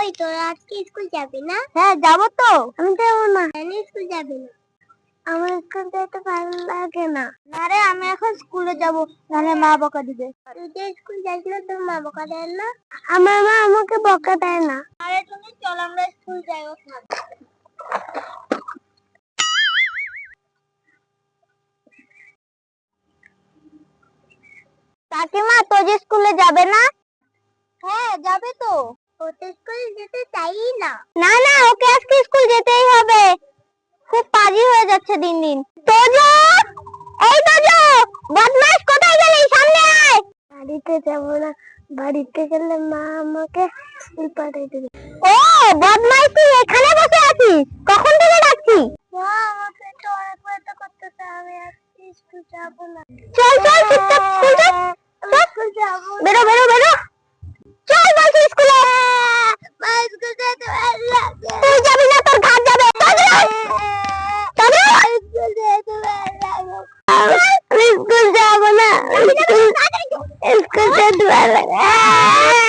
ওই তোরা আজকে স্কুল যাবি না? হ্যাঁ যাবো তো। আমি যাবো না। আমি স্কুল যাবি না? আমার স্কুল যেতে ভালো লাগে না। না রে, আমি এখন স্কুলে যাবো, নাহলে মা বকা দিবে। তুই যে স্কুল যাস না, তোর মা বকা দেয় না? আমার মা আমাকে বকা দেয় না। আরে তুমি চল, আমরা স্কুল যাই। কাকিমা, তো যে স্কুলে যাবে না? হ্যাঁ যাবে তো। ও তো স্কুল যেতে চাই না। না না, ওকে আজকে স্কুল যেতেই হবে। খুব পাজি হয়ে যাচ্ছে দিন দিন। তোজো, এই তোজো, বদমাশ কোথায় গেলি? সামনে আয়। বাড়িতে যাব না, বাড়িতে গেলে মা আমাকে স্কুল পাঠিয়ে দেবে। ও বদমাশ, তুই এখানে বসে আছিস? কখন থেকে ডাকছি? মা আমাকে তো অনেক ব্যথা করতেছে, আমি আজকে স্কুল যাব না। চল চল, চুপচাপ স্কুল যা। স্কুল যাব। বেরো বেরো বেরো, চল বলছি স্কুলে। মা স্কুল যেতে ভালো লাগে। তুই যাবি না, তোর ঘাট যাবে। স্কুল যেতে ভালো লাগে। আমি স্কুল যাব না। স্কুল যেতে ভালো লাগে।